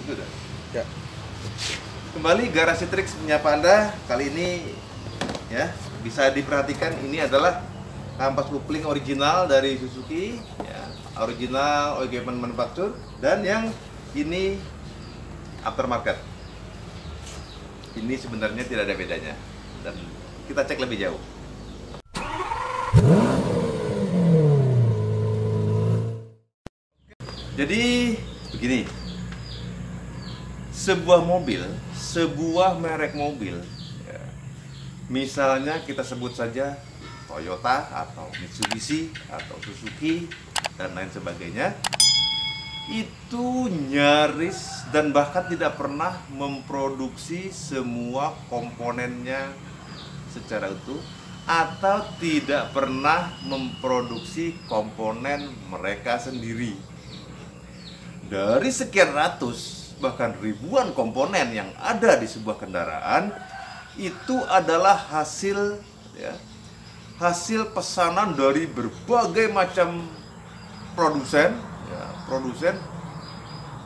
Sudah. Ya. Kembali Garasi Trix menyapa Anda. Kali ini ya, bisa diperhatikan ini adalah kampas kopling original dari Suzuki ya, original equipment manufacture, dan yang ini aftermarket. Ini sebenarnya tidak ada bedanya dan kita cek lebih jauh. Jadi begini, sebuah mobil, sebuah merek mobil ya, misalnya kita sebut saja Toyota atau Mitsubishi atau Suzuki dan lain sebagainya, itu nyaris dan bahkan tidak pernah memproduksi semua komponennya secara utuh, atau tidak pernah memproduksi komponen mereka sendiri. Dari sekian ratus bahkan ribuan komponen yang ada di sebuah kendaraan, itu adalah hasil ya, hasil pesanan dari berbagai macam produsen ya,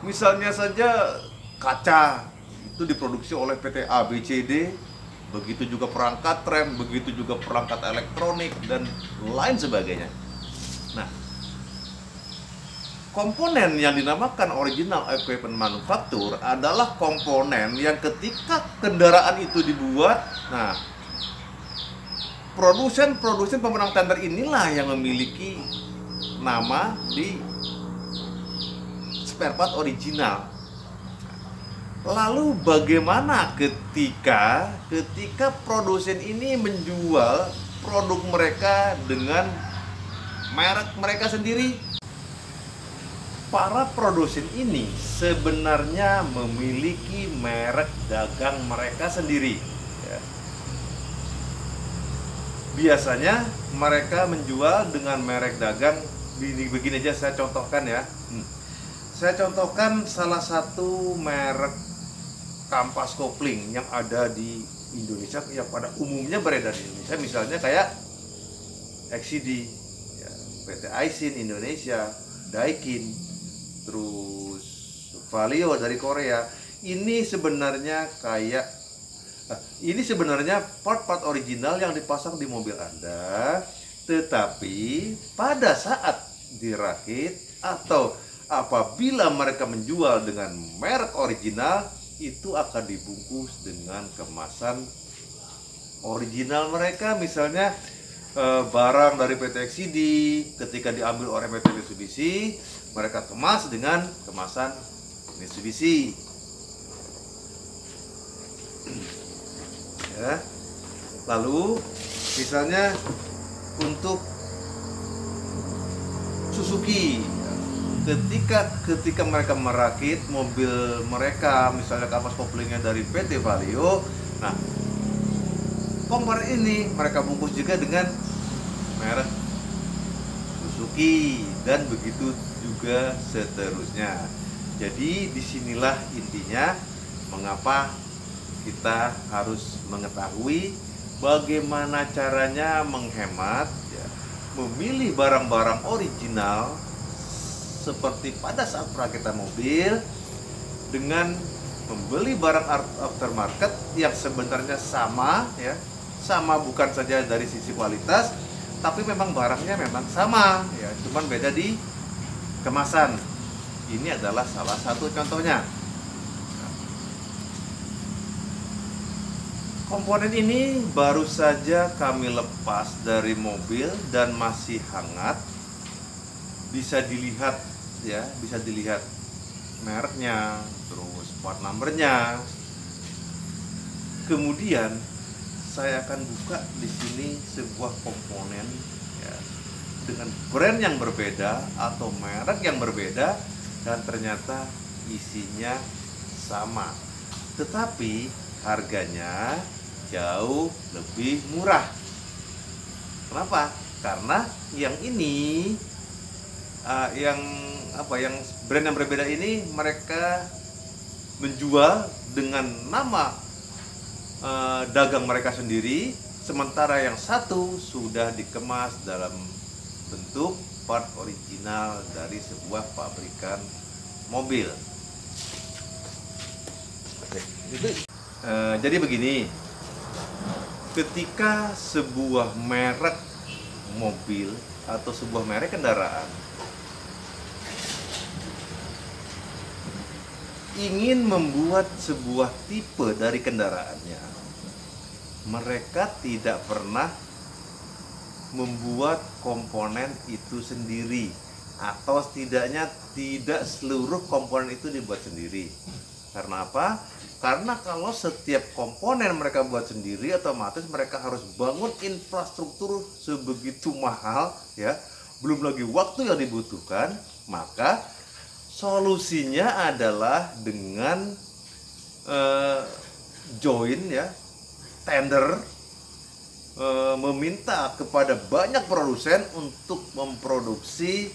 misalnya saja kaca itu diproduksi oleh PT ABCD, begitu juga perangkat rem, begitu juga perangkat elektronik dan lain sebagainya. Nah, komponen yang dinamakan original equipment manufacture adalah komponen yang ketika kendaraan itu dibuat, nah, produsen pemenang tender inilah yang memiliki nama di spare part original. Lalu bagaimana ketika produsen ini menjual produk mereka dengan merek mereka sendiri? Para produsen ini sebenarnya memiliki merek dagang mereka sendiri ya. Biasanya mereka menjual dengan merek dagang begini aja, saya contohkan ya. Saya contohkan salah satu merek kampas kopling yang ada di Indonesia, yang pada umumnya beredar di Indonesia, misalnya kayak XCD ya, PT Aisin Indonesia, Daikin, terus Valio dari Korea. Ini sebenarnya part-part original yang dipasang di mobil Anda, tetapi pada saat dirakit atau apabila mereka menjual dengan merek original, itu akan dibungkus dengan kemasan original mereka. Misalnya barang dari PT XCD ketika diambil oleh PT Mitsubishi, mereka kemas dengan kemasan Mitsubishi ya. Lalu misalnya untuk Suzuki, ketika mereka merakit mobil mereka, misalnya kampas koplingnya dari PT Valio, nah, komponen ini mereka bungkus juga dengan merek Suzuki dan begitu juga seterusnya. Jadi disinilah intinya mengapa kita harus mengetahui bagaimana caranya menghemat ya, memilih barang-barang original seperti pada saat perakitan mobil, dengan membeli barang aftermarket yang sebenarnya sama ya, sama bukan saja dari sisi kualitas, tapi memang barangnya memang sama ya, cuman beda di kemasan. Ini adalah salah satu contohnya. Komponen ini baru saja kami lepas dari mobil dan masih hangat. Bisa dilihat ya, bisa dilihat mereknya, terus part numbernya. Kemudian saya akan buka di sini sebuah komponen ya, dengan brand yang berbeda atau merek yang berbeda, dan ternyata isinya sama, tetapi harganya jauh lebih murah. Kenapa? Karena yang ini yang brand yang berbeda ini mereka menjual dengan nama dagang mereka sendiri, sementara yang satu sudah dikemas dalam bentuk part original dari sebuah pabrikan mobil. Jadi begini, ketika sebuah merek mobil atau sebuah merek kendaraan ingin membuat sebuah tipe dari kendaraannya, mereka tidak pernah membuat komponen itu sendiri, atau setidaknya tidak seluruh komponen itu dibuat sendiri. Karena apa? Karena kalau setiap komponen mereka buat sendiri, otomatis mereka harus bangun infrastruktur sebegitu mahal, ya. Belum lagi waktu yang dibutuhkan. Maka solusinya adalah dengan join, ya, tender, meminta kepada banyak produsen untuk memproduksi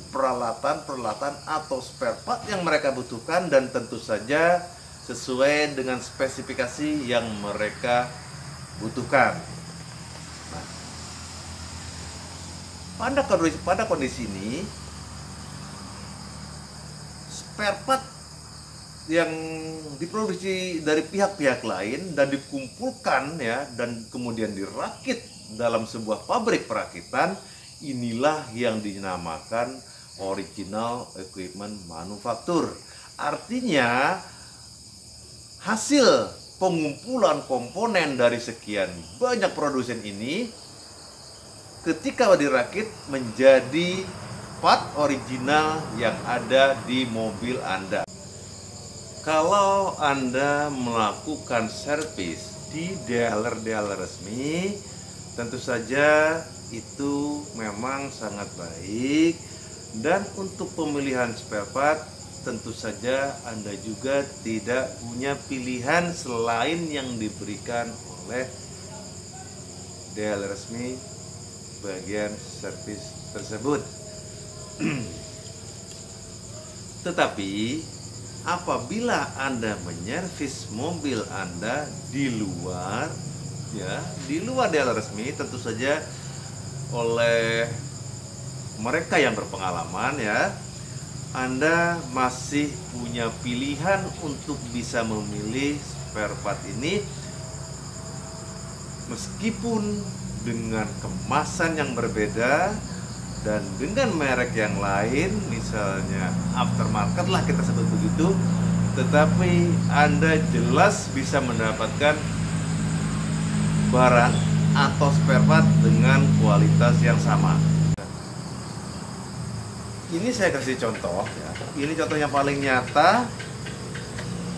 peralatan-peralatan atau spare part yang mereka butuhkan, dan tentu saja sesuai dengan spesifikasi yang mereka butuhkan. Nah, pada kondisi ini, spare part yang diproduksi dari pihak-pihak lain dan dikumpulkan, ya, dan kemudian dirakit dalam sebuah pabrik perakitan, inilah yang dinamakan original equipment manufacture. Artinya hasil pengumpulan komponen dari sekian banyak produsen ini ketika dirakit menjadi part original yang ada di mobil Anda. Kalau Anda melakukan servis di dealer-dealer resmi, tentu saja itu memang sangat baik. Dan untuk pemilihan spare part, tentu saja Anda juga tidak punya pilihan selain yang diberikan oleh dealer resmi bagian servis tersebut. Tetapi apabila Anda menyervis mobil Anda di luar, ya, di luar dealer resmi, tentu saja oleh mereka yang berpengalaman, ya, Anda masih punya pilihan untuk bisa memilih spare part ini meskipun dengan kemasan yang berbeda dan dengan merek yang lain, misalnya aftermarket lah kita sebut begitu, tetapi Anda jelas bisa mendapatkan barang atau spare part dengan kualitas yang sama. Ini saya kasih contoh, ya. Ini contoh yang paling nyata.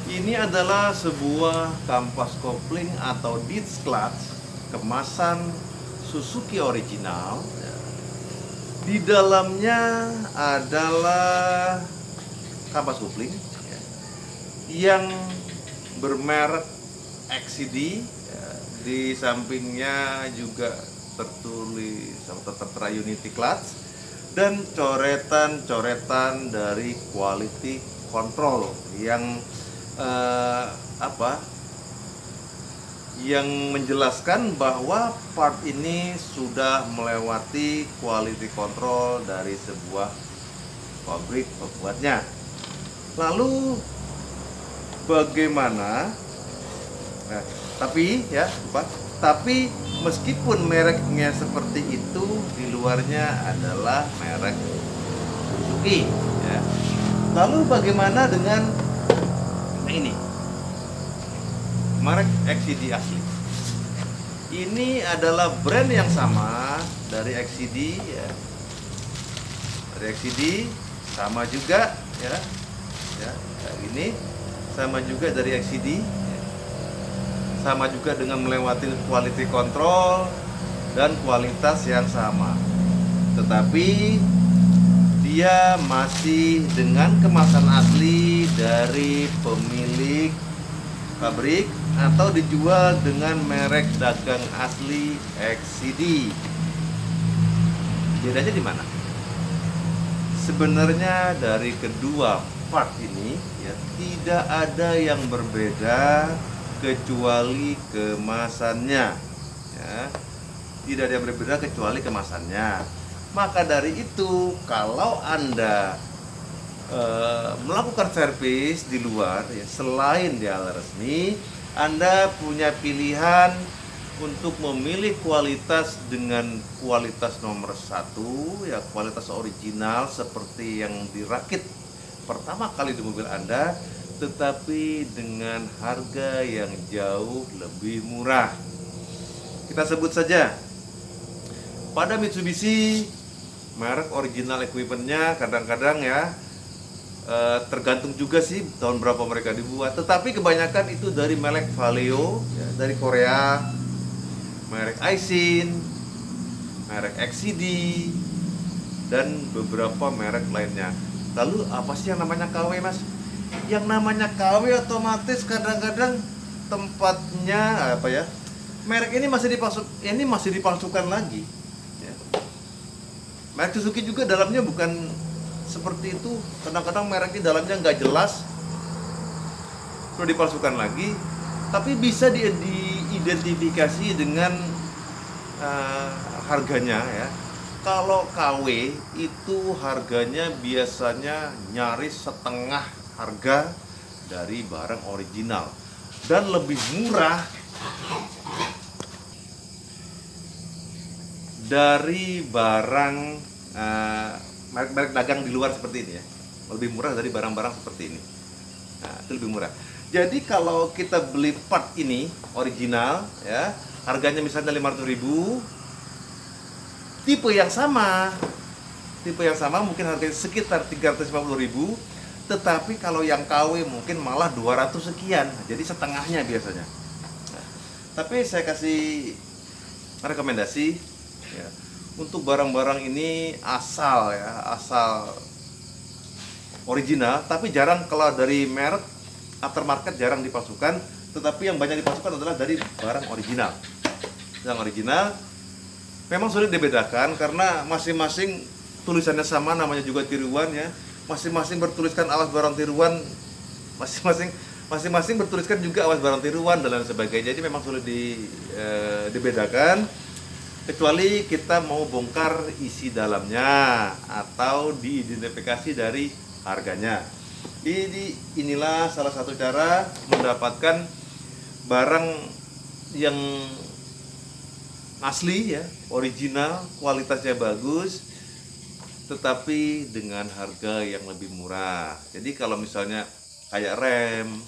Ini adalah sebuah kampas kopling atau disc clutch kemasan Suzuki original. Di dalamnya adalah kampas kopling, ya, yang bermerek XCD, ya. Di sampingnya juga tertulis atau tertera Unity Clutch dan coretan-coretan dari quality control yang yang menjelaskan bahwa part ini sudah melewati quality control dari sebuah pabrik pembuatnya. Lalu bagaimana? Nah, tapi meskipun mereknya seperti itu, di luarnya adalah merek Suzuki, ya. Lalu bagaimana dengan ini? Merek XCD asli. Ini adalah brand yang sama dari XCD, ya. Dari XCD sama juga, ya. Ya, kayak gini. Sama juga dari XCD. Sama juga dengan melewati quality control dan kualitas yang sama, tetapi dia masih dengan kemasan asli dari pemilik pabrik atau dijual dengan merek dagang asli XCD. Bedanya di mana? Sebenarnya dari kedua part ini, ya, tidak ada yang berbeda kecuali kemasannya, ya. Tidak ada yang berbeda kecuali kemasannya. Maka dari itu, kalau Anda melakukan servis di luar ya, selain di halal resmi, Anda punya pilihan untuk memilih kualitas dengan kualitas nomor satu ya, kualitas original seperti yang dirakit pertama kali di mobil Anda, tetapi dengan harga yang jauh lebih murah. Kita sebut saja pada Mitsubishi, merek original equipmentnya kadang-kadang ya tergantung juga sih tahun berapa mereka dibuat, tetapi kebanyakan itu dari merek Valeo ya, dari Korea, merek Aisin, merek XCD, dan beberapa merek lainnya. Lalu apa sih yang namanya KW, Mas? Yang namanya KW otomatis kadang-kadang tempatnya apa ya? Merek ini masih dipalsukan lagi. Ya. Merek Suzuki juga dalamnya bukan seperti itu. Kadang-kadang merek di dalamnya nggak jelas, perlu dipalsukan lagi. Tapi bisa diidentifikasi dengan harganya ya. Kalau KW itu harganya biasanya nyaris setengah harga dari barang original dan lebih murah dari barang merek-merek dagang di luar seperti ini ya. Lebih murah dari barang-barang seperti ini. Nah, itu lebih murah. Jadi kalau kita beli part ini original ya, harganya misalnya 500.000, tipe yang sama mungkin harganya sekitar 350.000, tetapi kalau yang KW mungkin malah 200 sekian, jadi setengahnya biasanya. Nah, tapi saya kasih rekomendasi ya, untuk barang-barang ini asal original, tapi jarang kalau dari merek aftermarket jarang dipalsukan, tetapi yang banyak dipalsukan adalah dari barang original. Yang original memang sulit dibedakan karena masing-masing tulisannya sama, namanya juga tiruan ya. Masing-masing bertuliskan awas barang tiruan, masing-masing bertuliskan juga awas barang tiruan dan lain sebagainya. Jadi memang sulit dibedakan, kecuali kita mau bongkar isi dalamnya atau diidentifikasi dari harganya. Inilah salah satu cara mendapatkan barang yang asli ya, original, kualitasnya bagus, tetapi dengan harga yang lebih murah. Jadi kalau misalnya kayak rem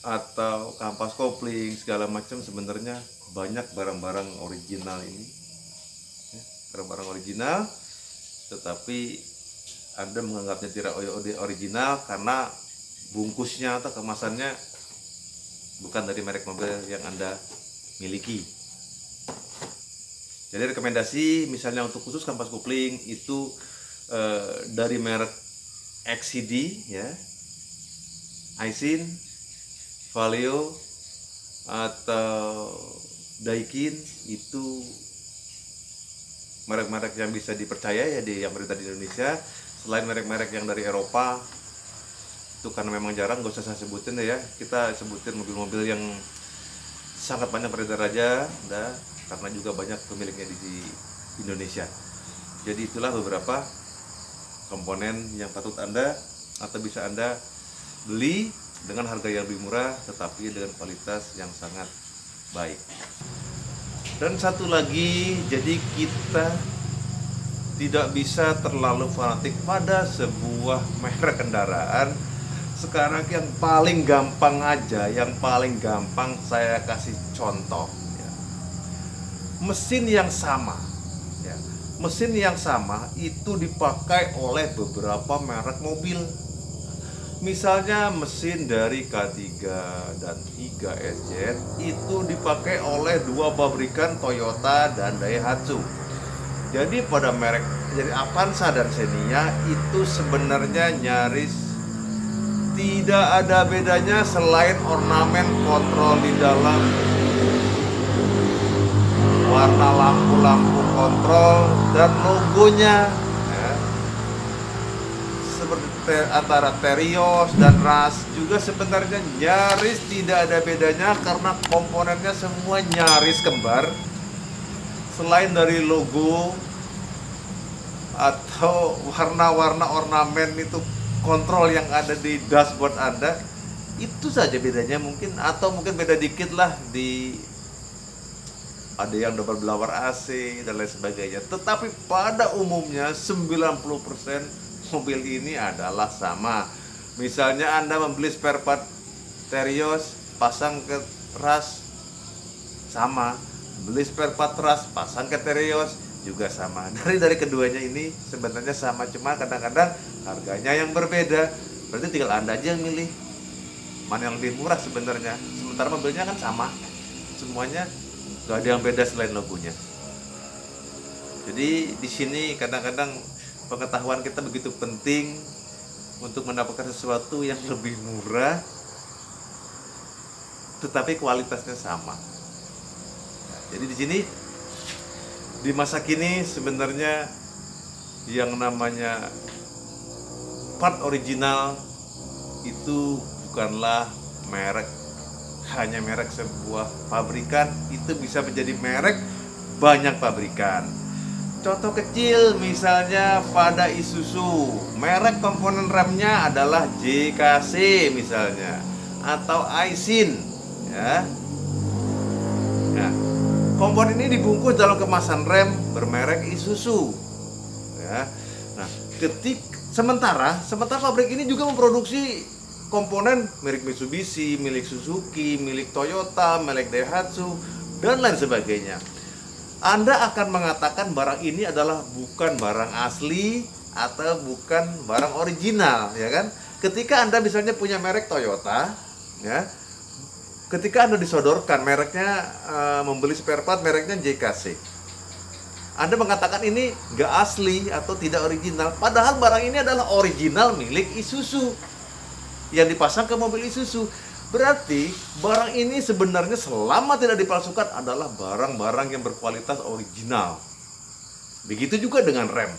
atau kampas kopling segala macam, sebenarnya banyak barang-barang original ini ya, barang-barang original, tetapi Anda menganggapnya tidak original karena bungkusnya atau kemasannya bukan dari merek mobil yang Anda miliki. Jadi rekomendasi misalnya untuk khusus kampas kopling itu dari merek XCD ya, Aisin, Valeo atau Daikin, itu merek-merek yang bisa dipercaya ya, yang berada di Indonesia. Selain merek-merek yang dari Eropa, itu karena memang jarang, gak usah saya sebutin ya. Kita sebutin mobil-mobil yang sangat banyak beredar aja, karena juga banyak pemiliknya di Indonesia. Jadi itulah beberapa komponen yang patut Anda atau bisa Anda beli dengan harga yang lebih murah, tetapi dengan kualitas yang sangat baik. Dan satu lagi, jadi kita tidak bisa terlalu fanatik pada sebuah merek kendaraan. Sekarang yang paling gampang aja, yang paling gampang saya kasih contoh ya. Mesin yang sama ya. Mesin yang sama itu dipakai oleh beberapa merek mobil. Misalnya mesin dari K3 dan 3SZ itu dipakai oleh dua pabrikan, Toyota dan Daihatsu. Jadi pada merek jadi Avanza dan Xenia itu sebenarnya nyaris tidak ada bedanya selain ornamen kontrol di dalam, warna lampu-lampu kontrol dan logonya ya. Seperti antara Terios dan RAS juga sebenarnya nyaris tidak ada bedanya karena komponennya semua nyaris kembar. Selain dari logo atau warna-warna ornamen itu kontrol yang ada di dashboard Anda, itu saja bedanya mungkin, atau mungkin beda dikit lah di ada yang double blower AC dan lain sebagainya. Tetapi pada umumnya 90% mobil ini adalah sama. Misalnya Anda membeli spare part Terios, pasang ke ras sama, beli spare part ras, pasang ke Terios juga sama. Dari keduanya ini sebenarnya sama, cuma kadang-kadang harganya yang berbeda. Berarti tinggal Anda aja yang milih mana yang lebih murah sebenarnya. Sementara mobilnya kan sama, semuanya gak ada yang beda selain logonya. Jadi di sini kadang-kadang pengetahuan kita begitu penting untuk mendapatkan sesuatu yang lebih murah tetapi kualitasnya sama. Jadi di sini di masa kini sebenarnya yang namanya part original itu bukanlah merek, hanya merek sebuah pabrikan, itu bisa menjadi merek banyak pabrikan. Contoh kecil misalnya pada Isuzu, merek komponen remnya adalah JKC misalnya, atau Aisin ya. Nah, komponen ini dibungkus dalam kemasan rem bermerek Isuzu ya. Nah, sementara pabrik ini juga memproduksi komponen milik Mitsubishi, milik Suzuki, milik Toyota, milik Daihatsu dan lain sebagainya. Anda akan mengatakan barang ini adalah bukan barang asli atau bukan barang original, ya kan? Ketika Anda misalnya punya merek Toyota, ya, ketika Anda disodorkan mereknya, membeli spare part mereknya JKC, Anda mengatakan ini nggak asli atau tidak original, padahal barang ini adalah original milik Isuzu yang dipasang ke mobil Isuzu. Berarti barang ini sebenarnya selama tidak dipalsukan adalah barang-barang yang berkualitas original. Begitu juga dengan rem.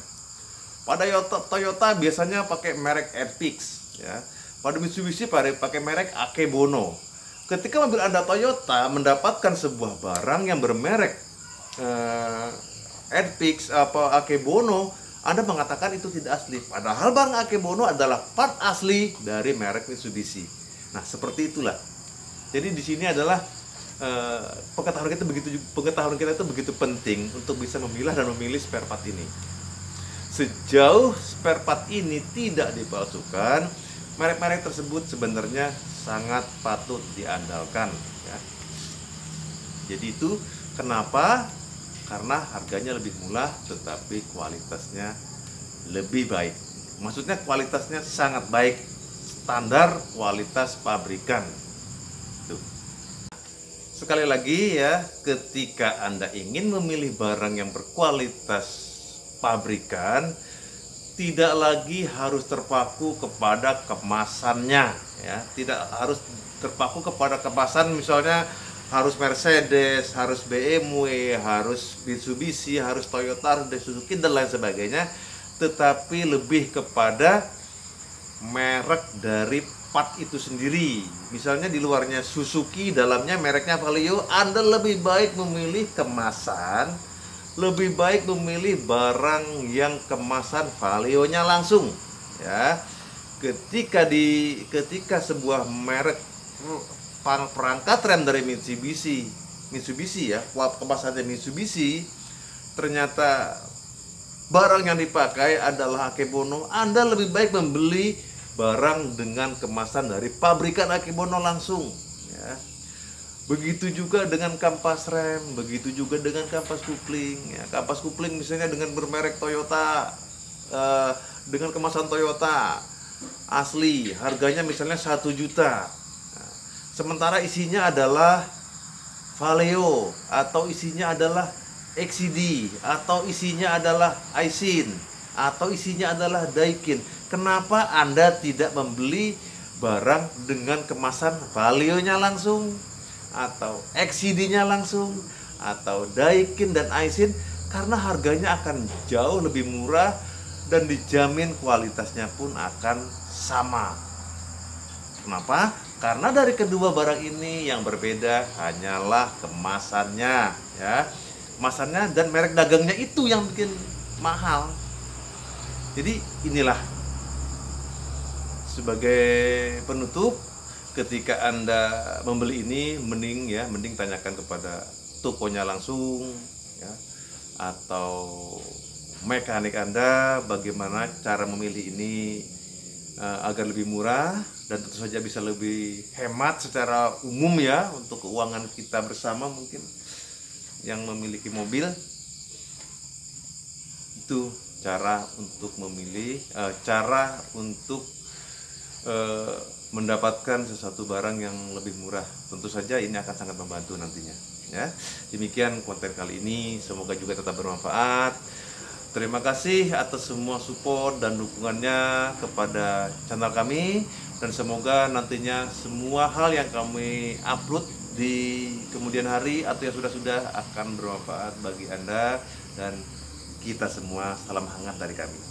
Pada Toyota biasanya pakai merek Airfix, ya. Pada Mitsubishi pakai merek Akebono. Ketika mobil Anda Toyota mendapatkan sebuah barang yang bermerek Airfix apa Akebono, Anda mengatakan itu tidak asli. Padahal barang Akebono adalah part asli dari merek Mitsubishi. Nah, seperti itulah. Jadi di sini adalah pengetahuan kita itu begitu penting untuk bisa memilah dan memilih spare part ini. Sejauh spare part ini tidak dipalsukan, merek-merek tersebut sebenarnya sangat patut diandalkan ya. Jadi itu kenapa? Karena harganya lebih murah tetapi kualitasnya lebih baik. Maksudnya kualitasnya sangat baik, standar kualitas pabrikan. Tuh. Sekali lagi ya, ketika Anda ingin memilih barang yang berkualitas pabrikan, tidak lagi harus terpaku kepada kemasannya ya, tidak harus terpaku kepada kemasan misalnya harus Mercedes, harus BMW, harus Mitsubishi, harus Toyota, harus Suzuki dan lain sebagainya, tetapi lebih kepada merek dari part itu sendiri. Misalnya di luarnya Suzuki, dalamnya mereknya Valeo, Anda lebih baik memilih kemasan, lebih baik memilih barang yang kemasan Valeo-nya langsung ya. Ketika sebuah merek perangkat rem dari Mitsubishi ya, kemasannya Mitsubishi, ternyata barang yang dipakai adalah Akebono, Anda lebih baik membeli barang dengan kemasan dari pabrikan Akebono langsung ya. Begitu juga dengan kampas rem, begitu juga dengan kampas kupling ya. Kampas kupling misalnya dengan bermerek Toyota, dengan kemasan Toyota asli, harganya misalnya 1 juta. Nah, sementara isinya adalah Valeo, atau isinya adalah XCD, atau isinya adalah Aisin, atau isinya adalah Daikin. Kenapa Anda tidak membeli barang dengan kemasan Valeo-nya langsung, atau XCD-nya langsung, atau Daikin dan Aisin? Karena harganya akan jauh lebih murah dan dijamin kualitasnya pun akan sama. Kenapa? Karena dari kedua barang ini yang berbeda hanyalah kemasannya ya. Kemasannya dan merek dagangnya itu yang bikin mahal. Jadi inilah sebagai penutup, ketika Anda membeli ini mending tanyakan kepada tokonya langsung ya, atau mekanik Anda bagaimana cara memilih ini agar lebih murah dan tentu saja bisa lebih hemat secara umum ya untuk keuangan kita bersama. Mungkin yang memiliki mobil itu cara untuk memilih, cara untuk mendapatkan sesuatu barang yang lebih murah. Tentu saja ini akan sangat membantu nantinya ya. Demikian konten kali ini, semoga juga tetap bermanfaat. Terima kasih atas semua support dan dukungannya kepada channel kami, dan semoga nantinya semua hal yang kami upload di kemudian hari atau yang sudah akan bermanfaat bagi Anda dan kita semua. Salam hangat dari kami.